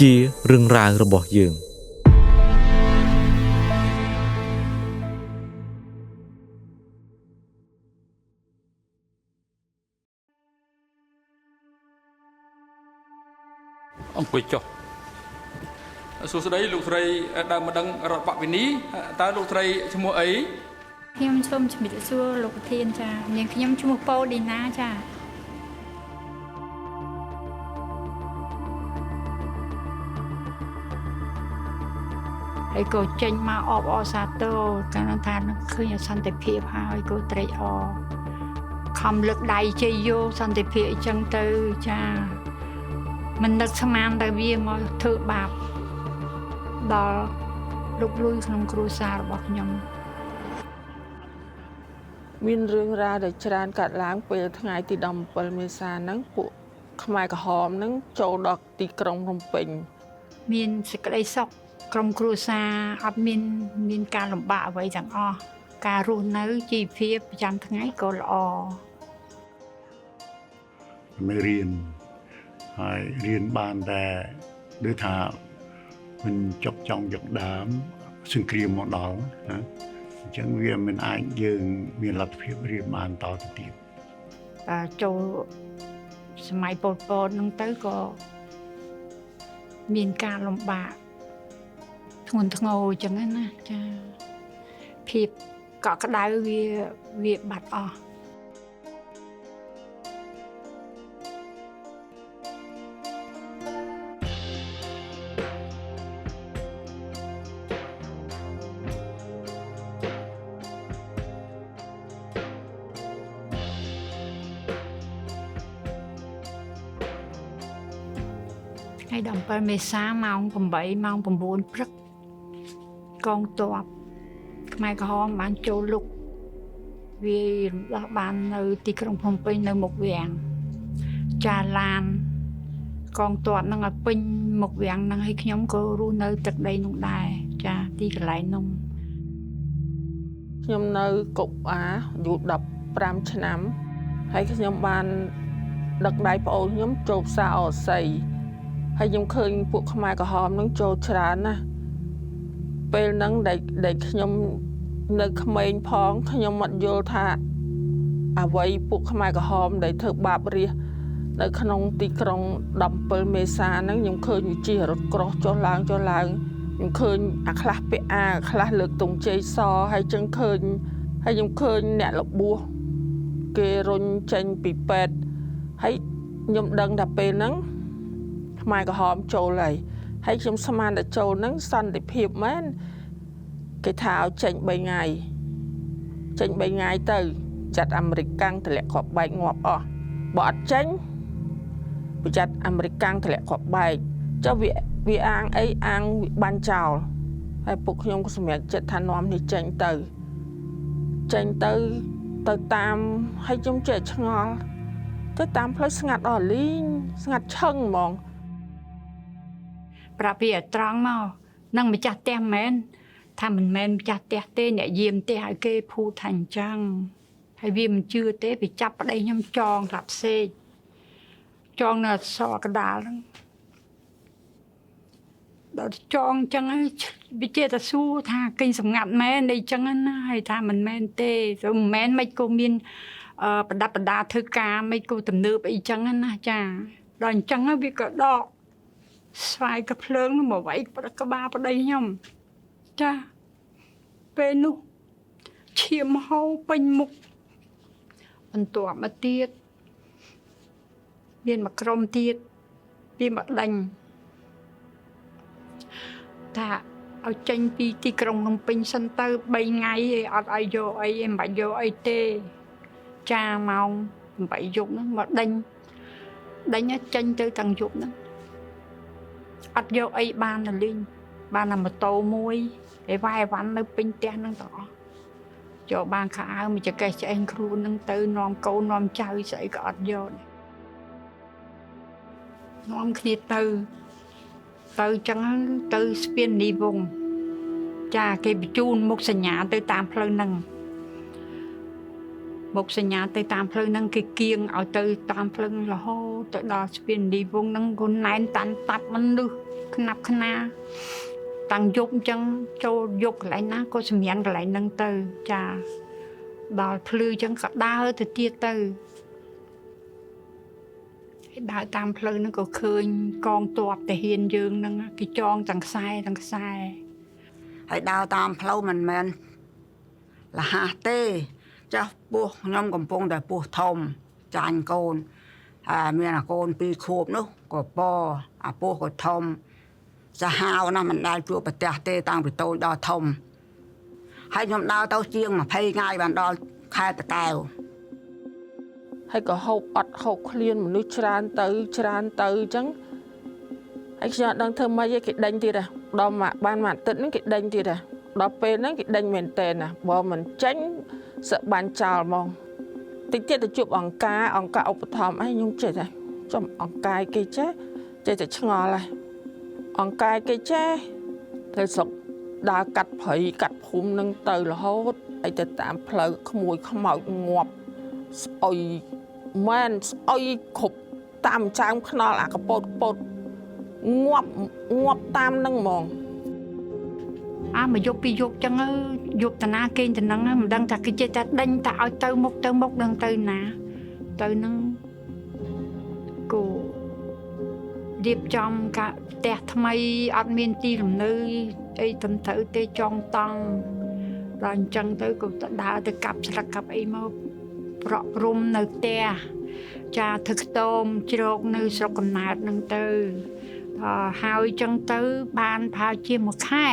ជារឿងរ៉ាវរបស់យើងអង្គុយចុះសួស្តីលោកស្រីដើមម្ដងរដ្ឋបវិនីតើលោកស្រីឈ្មោះអីខ្ញុំសូមជំរាបសួរលោកប្រធានចានាងខ្ញុំឈ្មោះប៉ូឌីណាចាហើយក៏ចេញមកអបអរសាទរកាលថានឹងឃើញសន្តិភាពហើយក៏ត្រេកអរខំលើកដៃជ័យយោសន្តិភាពអញ្ចឹងទៅចាមិននឹកស្មានតែវាមកធ្វើបាបដល់លោកលួយក្នុងគ្រួសាររបស់ខ្ញុំមានរឿងរ៉ាវដែលច្រើនកាត់ឡើងពេលថ្ងៃទី17មេសាហ្នឹងពួកខ្មែរក្រហមហ្នឹងចូលដល់ទីក្រុងភ្នំពេញមានសេចក្តីសុខក្រុមគ្រួសារអត់មានការលំបាកអ្វីទាំងអស់ការរស់នៅជីវភាពប្រចាំថ្ងៃក៏ល្អមេរៀនហើយរៀនបានតែដូចថាមិនចុកចង់យកដើមសង្គ្រាមមកដល់ណាអញ្ចឹងវាមិនអាចយើងមានលទ្ធភាពរៀនបានតទៅទៀតចូលសម័យប៉ុលពតហ្នឹងទៅក៏មានការលំបាកធ្ងន់ធ្ងរអញ្ចឹងណាចាភាពកក់ក្ដៅវាបាត់អស់ថ្ងៃ17មេសាម៉ោង8ម៉ោង9ព្រឹកកងទ័ពខ្មែរក្រហមបានចូលលុកវាយរំដោះបាននៅទីក្រុងភ្នំពេញនៅមុខវាំងចាឡានកងទ័ពហ្នឹងឲ្យពេញមុខវាំងហ្នឹងហើយខ្ញុំក៏រស់នៅទឹកដីនោះដែរចាទីកន្លែងនោះខ្ញុំនៅកុកអាយូរ15ឆ្នាំហើយខ្ញុំបានដឹកដៃប្អូនខ្ញុំចូលផ្សារអស័យហើយខ្ញុំឃើញពួកខ្មែរក្រហមហ្នឹងចូលច្រើនណាស់ពេលហ្នឹងដែលខ្ញុំនៅក្មេងផងខ្ញុំអត់យល់ថាអ្វីពួកខ្មែរក្រហមដែលធ្វើបាបរាជនៅក្នុងទីក្រុង17មេសាហ្នឹងខ្ញុំឃើញវិជារថក្រោះចុះឡើងខ្ញុំឃើញអាខ្លះពាក់អាខ្លះលើកទង់ជ័យសហើយចឹងឃើញហើយខ្ញុំឃើញអ្នករបួសគេរុញចេញពីពេទ្យហើយខ្ញុំដឹងថាពេលហ្នឹងខ្មែរក្រហមចូលហើយខ្ញុំស្មានតែចូលហ្នឹងសន្តិភាពមែនគេថាឲ្យចេញ3ថ្ងៃទៅចាត់អាមេរិកកាំងទម្លាក់គ្រាប់បែកងាប់អស់បើអត់ចេញប្រចាត់អាមេរិកកាំងទម្លាក់គ្រាប់បែកចុះវាអាងអីអាងបាញ់ចោលហើយពួកខ្ញុំក៏សម្រេចចិត្តថានាំនេះចេញទៅតាមហើយខ្ញុំចេះឆ្ងល់ទៅតាមផ្លូវស្ងាត់អស់លីងស្ងាត់ឈឹងហ្មងប្រាប់វាត្រង់មកនឹងម្ចាស់ផ្ទះមែនថាមិនមែនម្ចាស់ផ្ទះទេអ្នកយាមផ្ទះឲ្យគេភូថាអញ្ចឹងហើយវាមិនជឿទេវាចាប់ប្តីខ្ញុំចងក្លាប់សេកចងនៅអសកដាលហ្នឹងដល់ចងអញ្ចឹងវាជាតែសួរថាគេសម្ងាត់មែនអីចឹងណាហើយថាមិនមែនទេព្រោះមិនមែនមិនក៏មានប្រដាប់ប្រដាធ្វើការមិនក៏ទំនើបអីចឹងណាចាដល់អញ្ចឹងវាក៏ដកស្វាយកភ្លើងនោះមកវាយក្បាលប្តីខ្ញុំចាពេលនោះឈាមហូរពេញមុខបន្ទាប់មកទៀតមានមកក្រុមទៀតវាមកដេញថាឲ្យចេញពីទីក្រុងភ្នំពេញសិនទៅ3ថ្ងៃឯងអត់ឲ្យយកអីឯងមិនបាច់យកអីទេចាម៉ោង8យប់ហ្នឹងមកដេញចេញទៅទាំងយប់ហ្នឹងអត់យកអីបានទៅលេងបានតែម៉ូតូមួយឯវ៉ាយវ៉ាន់នៅពេញផ្ទះហ្នឹងទាំងអស់យកបានខោអាវមួយចកេះឆ្អេងខ្លួនហ្នឹងទៅនាំកូននាំចៅស្អីក៏អត់យកនាំគ្នាទៅចឹងទៅស្ពាននីវងចាគេបញ្ជូនមុខសញ្ញាទៅតាមផ្លូវហ្នឹងមុខសញ្ញាទៅតាមផ្លូវហ្នឹងគេគៀងឲ្យទៅតាមផ្លូវរហូតទៅដល់ស្ពាននីវងហ្នឹងគាត់ណែនតាន់តាប់មនុស្ស ខ្នាប់ខ្នាតាំងយប់អញ្ចឹងចូលយកកន្លែងណាក៏សម្ញានកន្លែងហ្នឹងទៅចាដល់ភ្លឺអញ្ចឹងក៏ដើរទៅទៀតទៅដើរតាមផ្លូវហ្នឹងក៏ឃើញកងទ័ពទាហានយើងហ្នឹងគេចងទាំងខ្សែហើយដើរតាមផ្លូវមិនមែនលះទេចាស់ពោះខ្ញុំកំពុងតែពោះធំចាញ់កូនមានអាកូន2ខួបនោះក៏ប៉អាពោះក៏ធំសាហាវណាស់មិនដែលជួបប្រទះទេតាំងពីតូចដល់ធំហើយខ្ញុំដើរទៅជាង20ថ្ងៃបានដល់ខេត្តតាកែវហើយក៏ហូបអត់ហូបឃ្លានមនុស្សច្រើនទៅអញ្ចឹងហើយខ្ញុំអត់ដឹងធ្វើម៉េចទេគេដេញទៀតដែរដល់បានមួយអាទិត្យហ្នឹងគេដេញទៀតដែរដល់ពេលហ្នឹងគេដេញមែនតើណាបើមិនចេញសឹកបានចោលហ្មងតិចទៀតទៅជួបអង្គការឧបត្ថម្ភអីខ្ញុំចេះតែចំអង្គការគេចេះតែឆ្ងល់ហើយអង្គការគេចេះទៅស្រុកដើរកាត់ព្រៃកាត់ភូមិនឹងទៅរហូតឲ្យទៅតាមផ្លូវក្មួយខ្មោចងាប់ស្អុយមែនស្អុយគ្រប់តាមចាមខ្នល់អាកពតងាប់តាមនឹងហ្មងមកយកពីយកចឹងយកតាណាគេទៅនឹងមិនដឹងថាគេចេះតែដេញតែឲ្យទៅមុខដឹងទៅណាទៅនឹងគូរៀបចំកាផ្ទះថ្មីអត់មានទីលំនៅអីត្រឹមត្រូវទេចងតង់ដល់អញ្ចឹងទៅក៏ដើរទៅកាប់ស្លឹកកាប់អីមកប្រក់ព្រំនៅផ្ទះចាធ្វើខ្ទមជ្រោកនៅស្រុកកំណើតហ្នឹងទៅហើយអញ្ចឹងទៅបានប្រហែលជាមួយខែ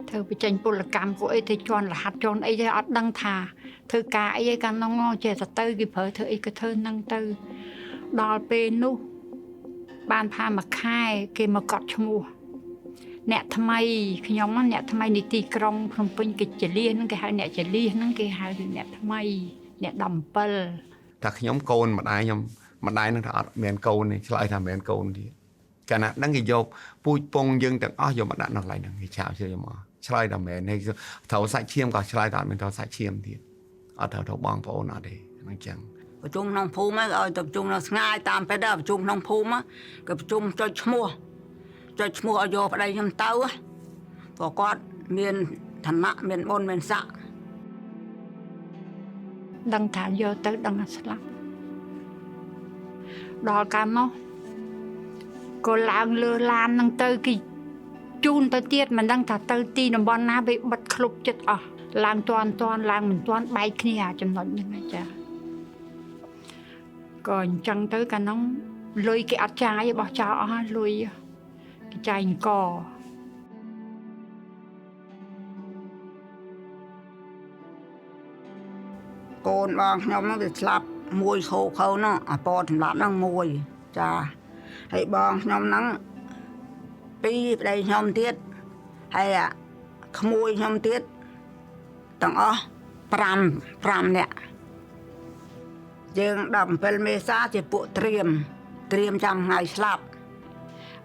ធ្វើបញ្ចេញពលកម្មពួកអីទៅជន់រហ័សជន់អីទេអត់ដឹងថាធ្វើការអីឯកាលនោះចេះតែទៅគេប្រើធ្វើអីក៏ធ្វើហ្នឹងទៅដល់ពេលនោះបានផាមួយខែគេមកកត់ឈ្មោះអ្នកថ្មីខ្ញុំអ្នកថ្មីនីតិក្រុងភ្នំពេញគេចលៀសហ្នឹងគេហៅអ្នកចលៀសហ្នឹងគេហៅអ្នកថ្មីអ្នក17ថាខ្ញុំកូនម្ដាយខ្ញុំម្ដាយនឹងថាអត់មានកូនទេឆ្លើយថាមិនកូនទៀតកាលណាដឹងគេយកពូជពងយើងទាំងអស់យកមកដាក់នៅកន្លែងហ្នឹងគេឆាបជឿមកឆ្លើយថាមែនហើយត្រូវសាច់ឈាមក៏ឆ្លើយថាអត់មានត្រូវសាច់ឈាមទៀតអត់ត្រូវបងប្អូនអត់ទេហ្នឹងចឹងប្រជុំក្នុងភូមិឲ្យទៅប្រជុំនៅស្ងាយតាមពេលដល់ប្រជុំក្នុងភូមិក៏ប្រជុំចុចឈ្មោះឲ្យយកប្តីខ្ញុំទៅព្រោះគាត់មានឋានៈមានបុណ្យមានស័ក្តិដឹងថាយកទៅដឹងថាស្លាប់ដល់កាលនោះក៏ឡើងលើឡានហ្នឹងទៅគេជូនទៅទៀតមិនដឹងថាទៅទីតំបន់ណាវាបិទឃ្លុបចិត្តអស់ឡើងតាន់ឡើងមិនតាន់បែកគ្នាចំណុចហ្នឹងចាក៏អញ្ចឹងទៅកាលនោះលុយគេអត់ចាយបោះចោលអស់ហើយលុយគេចាយអង្គកូនបងខ្ញុំហ្នឹងវាស្លាប់មួយខោនោះអាពតសម្លាប់ហ្នឹងមួយចាហើយបងខ្ញុំហ្នឹង2ប្តីខ្ញុំទៀតហើយអាក្មួយខ្ញុំទៀតទាំងអស់5នាក់យើង17មេសាជាពួកត្រៀមចាំថ្ងៃស្លាប់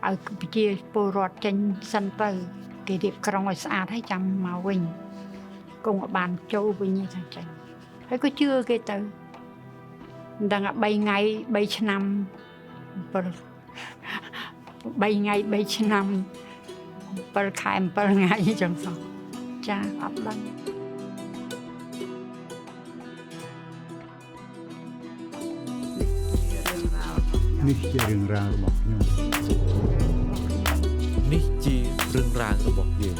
ឲ្យប្រជាពលរដ្ឋចេញសិនទៅគេរៀបក្រុងឲ្យស្អាតហើយចាំមកវិញគង់ឲ្យបានចូលវិញថាចឹងហើយក៏ជឿគេទៅមិនដឹងថា3ថ្ងៃ3ឆ្នាំ3ថ្ងៃ3ឆ្នាំ7ខែ7ថ្ងៃចឹងសោះចាអត់ដឹងនេះជារឿងរ៉ាវរបស់ខ្ញុំនេះជារឿងរ៉ាវរបស់យើង